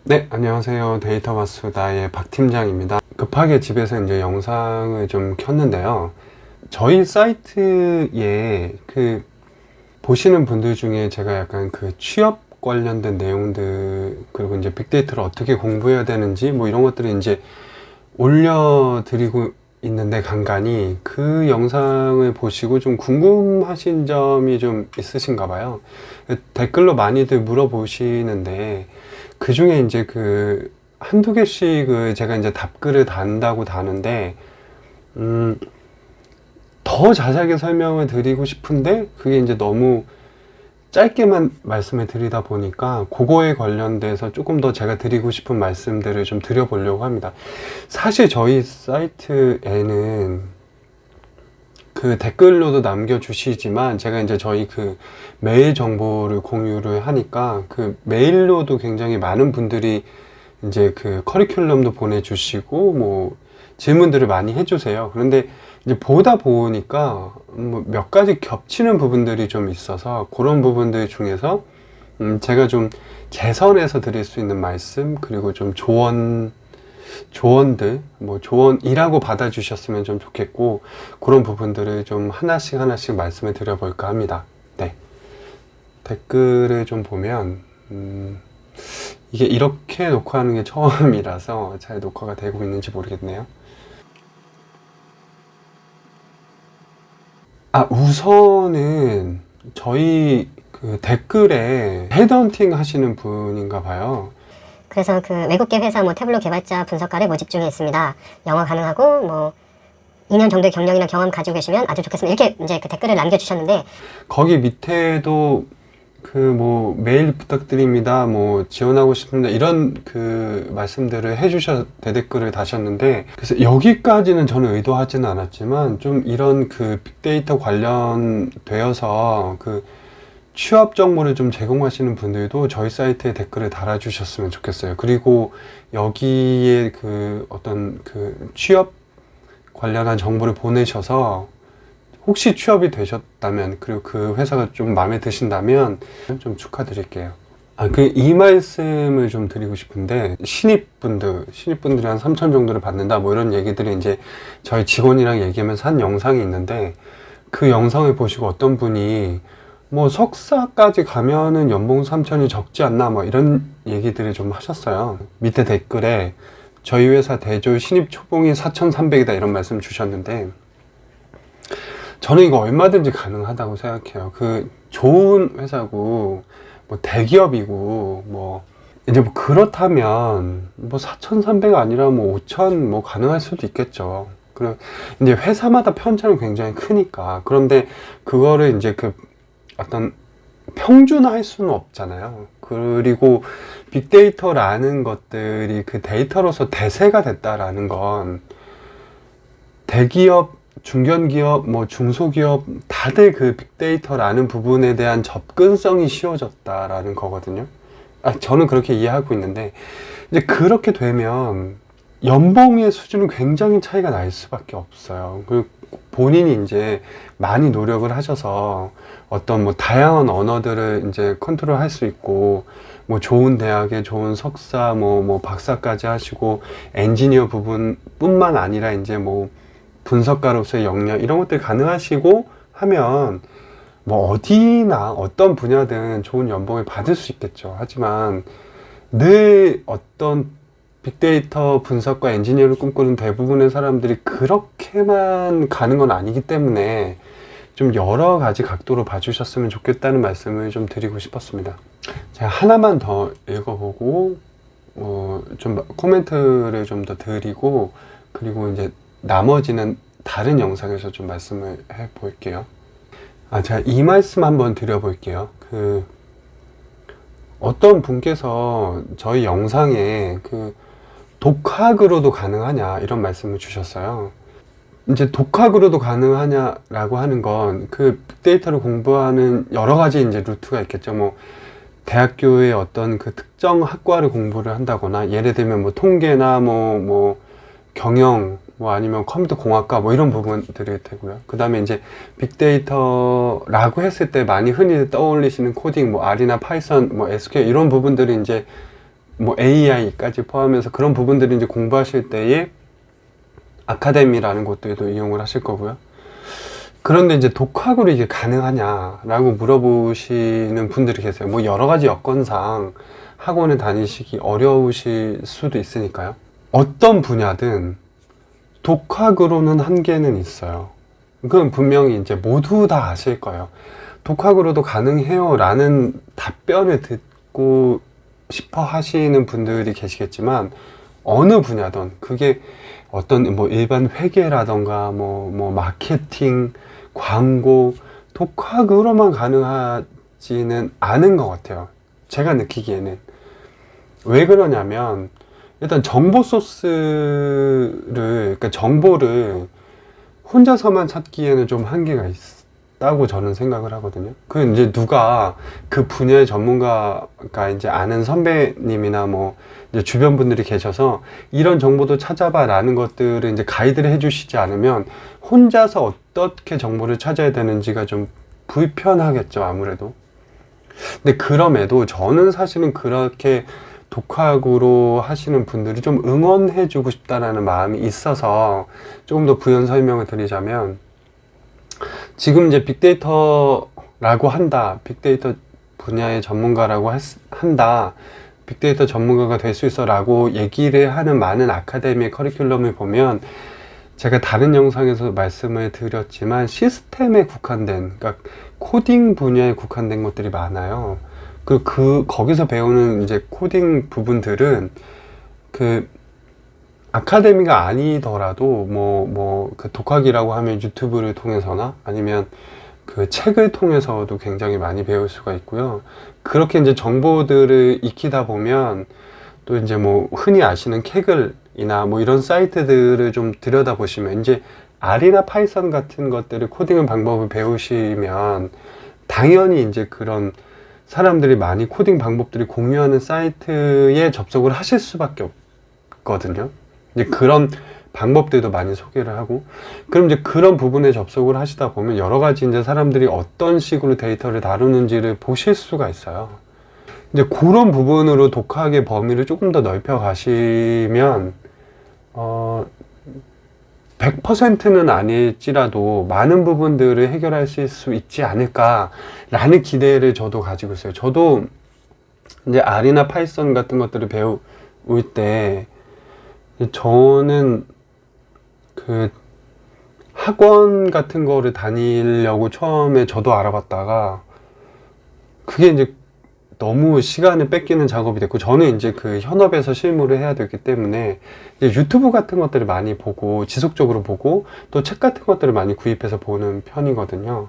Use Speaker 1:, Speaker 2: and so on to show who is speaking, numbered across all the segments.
Speaker 1: 네, 안녕하세요. 데이터 마수다의 박 팀장입니다. 급하게 집에서 이제 영상을 좀 켰는데요. 저희 사이트에 보시는 분들 중에 제가 약간 취업 관련된 내용들, 그리고 이제 빅데이터를 어떻게 공부해야 되는지 뭐 이런 것들을 이제 올려드리고 있는데, 간간히 그 영상을 보시고 좀 궁금하신 점이 좀 있으신가 봐요. 댓글로 많이들 물어보시는데, 그 중에 이제 한두 개씩을 제가 이제 답글을 단다고 다는데, 더 자세하게 설명을 드리고 싶은데, 그게 이제 너무 짧게만 말씀을 드리다 보니까, 그거에 관련돼서 조금 더 제가 드리고 싶은 말씀들을 좀 드려보려고 합니다. 사실 저희 사이트에는 댓글로도 남겨주시지만, 제가 이제 저희 메일 정보를 공유를 하니까, 메일로도 굉장히 많은 분들이 이제 커리큘럼도 보내주시고, 뭐, 질문들을 많이 해주세요. 그런데 이제 보다 보니까 뭐 몇 가지 겹치는 부분들이 좀 있어서, 그런 부분들 중에서 제가 좀 개선해서 드릴 수 있는 말씀, 그리고 좀 조언들, 뭐 조언이라고 받아주셨으면 좀 좋겠고, 그런 부분들을 좀 하나씩 말씀을 드려볼까 합니다. 네. 댓글을 좀 보면, 이게 이렇게 녹화하는 게 처음이라서 잘 녹화가 되고 있는지 모르겠네요. 우선은 저희 댓글에 헤드헌팅 하시는 분인가 봐요.
Speaker 2: 그래서 외국계 회사 태블로 개발자 분석가를 모집 중에 있습니다. 영어 가능하고 2년 정도의 경력이나 경험 가지고 계시면 아주 좋겠습니다. 이렇게 이제 댓글을 남겨주셨는데,
Speaker 1: 거기 밑에도 메일 부탁드립니다. 지원하고 싶습니다. 이런 말씀들을 해주셔, 대댓글을 다셨는데, 그래서 여기까지는 저는 의도하지는 않았지만, 좀 이런 빅데이터 관련되어서 취업 정보를 좀 제공하시는 분들도 저희 사이트에 댓글을 달아주셨으면 좋겠어요. 그리고 여기에 어떤 취업 관련한 정보를 보내셔서 혹시 취업이 되셨다면, 그리고 그 회사가 좀 마음에 드신다면 좀 축하드릴게요. 이 말씀을 좀 드리고 싶은데, 신입분들이 한 3천 정도를 받는다, 뭐 이런 얘기들이 이제 저희 직원이랑 얘기하면서 한 영상이 있는데, 그 영상을 보시고 어떤 분이 석사까지 가면은 연봉 3천이 적지 않나, 뭐 이런 얘기들을 좀 하셨어요. 밑에 댓글에 저희 회사 대졸 신입 초봉이 4,300이다 이런 말씀 주셨는데, 저는 이거 얼마든지 가능하다고 생각해요. 좋은 회사고, 대기업이고, 이제 그렇다면, 4,300 아니라 5,000 가능할 수도 있겠죠. 그리고 이제 회사마다 편차는 굉장히 크니까. 그런데 그거를 이제 어떤 평준화할 수는 없잖아요. 그리고 빅데이터라는 것들이 데이터로서 대세가 됐다라는 건, 대기업, 중견기업, 중소기업 다들 빅데이터라는 부분에 대한 접근성이 쉬워졌다라는 거거든요. 저는 그렇게 이해하고 있는데, 이제 그렇게 되면 연봉의 수준은 굉장히 차이가 날 수밖에 없어요. 그리고 본인이 이제 많이 노력을 하셔서 어떤 다양한 언어들을 이제 컨트롤 할 수 있고, 좋은 대학에 좋은 석사, 박사까지 하시고, 엔지니어 부분뿐만 아니라 이제 분석가로서의 역량, 이런 것들이 가능하시고 하면 어디나 어떤 분야든 좋은 연봉을 받을 수 있겠죠. 하지만 늘 어떤 빅데이터 분석과 엔지니어를 꿈꾸는 대부분의 사람들이 그렇게만 가는 건 아니기 때문에, 좀 여러 가지 각도로 봐주셨으면 좋겠다는 말씀을 좀 드리고 싶었습니다. 제가 하나만 더 읽어보고 좀 코멘트를 좀 더 드리고, 그리고 이제 나머지는 다른 영상에서 좀 말씀을 해 볼게요. 제가 이 말씀 한번 드려볼게요. 어떤 분께서 저희 영상에 독학으로도 가능하냐 이런 말씀을 주셨어요. 이제 독학으로도 가능하냐라고 하는 건 빅데이터를 공부하는 여러 가지 이제 루트가 있겠죠. 대학교의 어떤 특정 학과를 공부를 한다거나, 예를 들면 통계나 경영, 아니면 컴퓨터 공학과 이런 부분들이 되고요. 그 다음에 이제 빅데이터라고 했을 때 많이 흔히 떠올리시는 코딩, R이나 파이썬, SQL 이런 부분들이 이제 뭐 AI까지 포함해서 그런 부분들이 이제 공부하실 때에 아카데미라는 곳들도 이용을 하실 거고요. 그런데 이제 독학으로 이게 가능하냐라고 물어보시는 분들이 계세요. 뭐 여러 가지 여건상 학원에 다니시기 어려우실 수도 있으니까요. 어떤 분야든 독학으로는 한계는 있어요. 그건 분명히 이제 모두 다 아실 거예요. 독학으로도 가능해요 라는 답변을 듣고 싶어 하시는 분들이 계시겠지만, 어느 분야든 그게 어떤 뭐 일반 회계라던가 뭐 마케팅, 광고, 독학으로만 가능하지는 않은 것 같아요. 제가 느끼기에는. 왜 그러냐면, 일단 정보 소스를, 그러니까 정보를 혼자서만 찾기에는 좀 한계가 있다고 저는 생각을 하거든요. 그 이제 누가 그 분야의 전문가가 이제 아는 선배님이나 뭐 이제 주변 분들이 계셔서 이런 정보도 찾아봐 라는 것들을 이제 가이드를 해주시지 않으면 혼자서 어떻게 정보를 찾아야 되는지가 좀 불편하겠죠, 아무래도. 근데 그럼에도 저는 사실은 그렇게 독학으로 하시는 분들이 좀 응원해주고 싶다라는 마음이 있어서 조금 더 부연 설명을 드리자면, 지금 이제 빅데이터라고 한다, 빅데이터 분야의 전문가라고 한다, 빅데이터 전문가가 될 수 있어 라고 얘기를 하는 많은 아카데미의 커리큘럼을 보면, 제가 다른 영상에서 말씀을 드렸지만 시스템에 국한된, 그러니까 코딩 분야에 국한된 것들이 많아요. 거기서 배우는 이제 코딩 부분들은 그 아카데미가 아니더라도 그 독학이라고 하면 유튜브를 통해서나 아니면 그 책을 통해서도 굉장히 많이 배울 수가 있고요. 그렇게 이제 정보들을 익히다 보면 또 이제 뭐 흔히 아시는 케글이나 뭐 이런 사이트들을 좀 들여다보시면 이제 R이나 파이썬 같은 것들을 코딩의 방법을 배우시면 당연히 이제 그런 사람들이 많이 코딩 방법들이 공유하는 사이트에 접속을 하실 수밖에 없거든요. 이제 그런 방법들도 많이 소개를 하고, 그럼 이제 그런 부분에 접속을 하시다 보면 여러 가지 이제 사람들이 어떤 식으로 데이터를 다루는지를 보실 수가 있어요. 이제 그런 부분으로 독학의 범위를 조금 더 넓혀 가시면 100%는 아닐지라도 많은 부분들을 해결하실 수 있지 않을까라는 기대를 저도 가지고 있어요. 저도 이제 R이나 파이썬 같은 것들을 배울 때 저는 그 학원 같은 거를 다니려고 처음에 저도 알아봤다가 그게 이제 너무 시간을 뺏기는 작업이 됐고, 저는 이제 그 현업에서 실무를 해야 되기 때문에 이제 유튜브 같은 것들을 많이 보고 지속적으로 보고 또 책 같은 것들을 많이 구입해서 보는 편이거든요.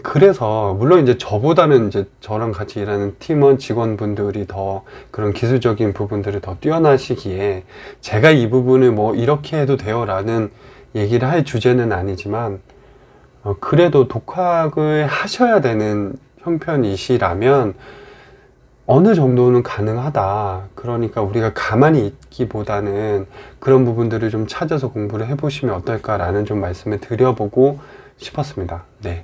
Speaker 1: 그래서 물론 이제 저보다는 이제 저랑 같이 일하는 팀원 직원분들이 더 그런 기술적인 부분들을 더 뛰어나시기에 제가 이 부분을 뭐 이렇게 해도 돼요 라는 얘기를 할 주제는 아니지만, 그래도 독학을 하셔야 되는 형편이시라면 어느 정도는 가능하다. 그러니까 우리가 가만히 있기보다는 그런 부분들을 좀 찾아서 공부를 해보시면 어떨까라는 좀 말씀을 드려보고 싶었습니다. 네.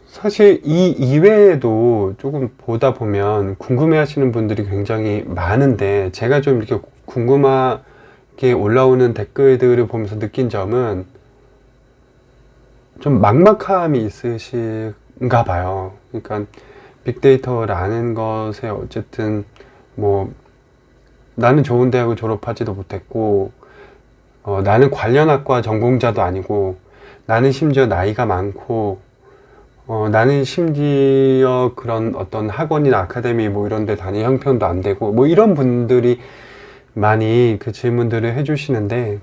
Speaker 1: 사실 이 이외에도 조금 보다 보면 궁금해 하시는 분들이 굉장히 많은데, 제가 좀 이렇게 궁금하게 올라오는 댓글들을 보면서 느낀 점은 좀 막막함이 있으신가 봐요. 그러니까 빅데이터라는 것에 어쨌든 뭐 나는 좋은 대학을 졸업하지도 못했고 나는 관련 학과 전공자도 아니고, 나는 심지어 나이가 많고 나는 심지어 그런 어떤 학원이나 아카데미 뭐 이런 데 다닐 형편도 안 되고, 뭐 이런 분들이 많이 그 질문들을 해주시는데,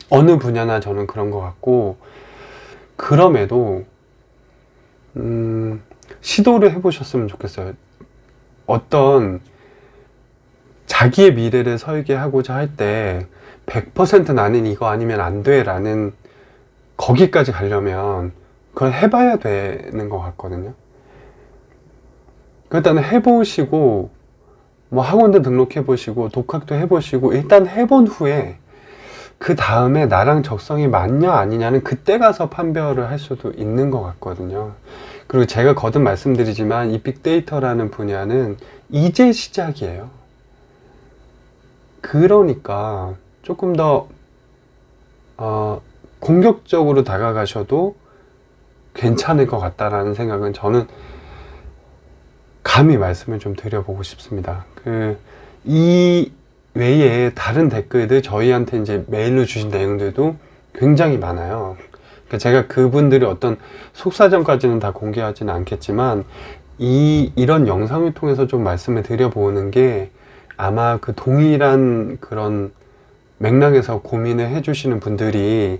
Speaker 1: 어느 분야나 저는 그런 것 같고, 그럼에도 시도를 해보셨으면 좋겠어요. 어떤 자기의 미래를 설계하고자 할 때 100% 나는 이거 아니면 안 돼 라는, 거기까지 가려면 그걸 해봐야 되는 것 같거든요. 일단 해보시고 뭐 학원도 등록해보시고 독학도 해보시고 일단 해본 후에 그 다음에 나랑 적성이 맞냐 아니냐는 그때 가서 판별을 할 수도 있는 것 같거든요. 그리고 제가 거듭 말씀드리지만 이 빅데이터라는 분야는 이제 시작이에요. 그러니까 조금 더 공격적으로 다가가셔도 괜찮을 것 같다라는 생각은 저는 감히 말씀을 좀 드려보고 싶습니다. 이 외에 다른 댓글들 저희한테 이제 메일로 주신 내용들도 굉장히 많아요. 그러니까 제가 그분들이 어떤 속사정까지는 다 공개하지는 않겠지만 이런 영상을 통해서 좀 말씀을 드려보는 게 아마 그 동일한 그런 맥락에서 고민을 해주시는 분들이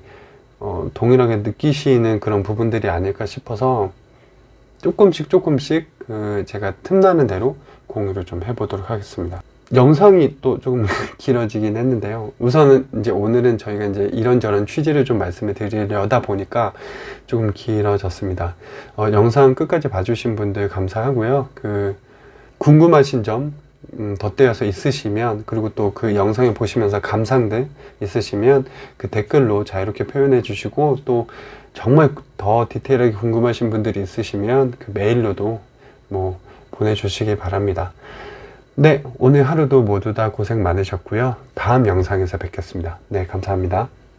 Speaker 1: 동일하게 느끼시는 그런 부분들이 아닐까 싶어서 조금씩 제가 틈나는 대로 공유를 좀 해보도록 하겠습니다. 영상이 또 조금 길어지긴 했는데요. 우선은 이제 오늘은 저희가 이제 이런저런 취지를 좀 말씀을 드리려다 보니까 조금 길어졌습니다. 영상 끝까지 봐주신 분들 감사하고요. 궁금하신 점 덧대어서 있으시면, 그리고 또 그 영상을 보시면서 감상들 있으시면 그 댓글로 자유롭게 표현해 주시고, 또 정말 더 디테일하게 궁금하신 분들이 있으시면 그 메일로도 뭐 보내주시기 바랍니다. 네, 오늘 하루도 모두 다 고생 많으셨고요. 다음 영상에서 뵙겠습니다. 네, 감사합니다.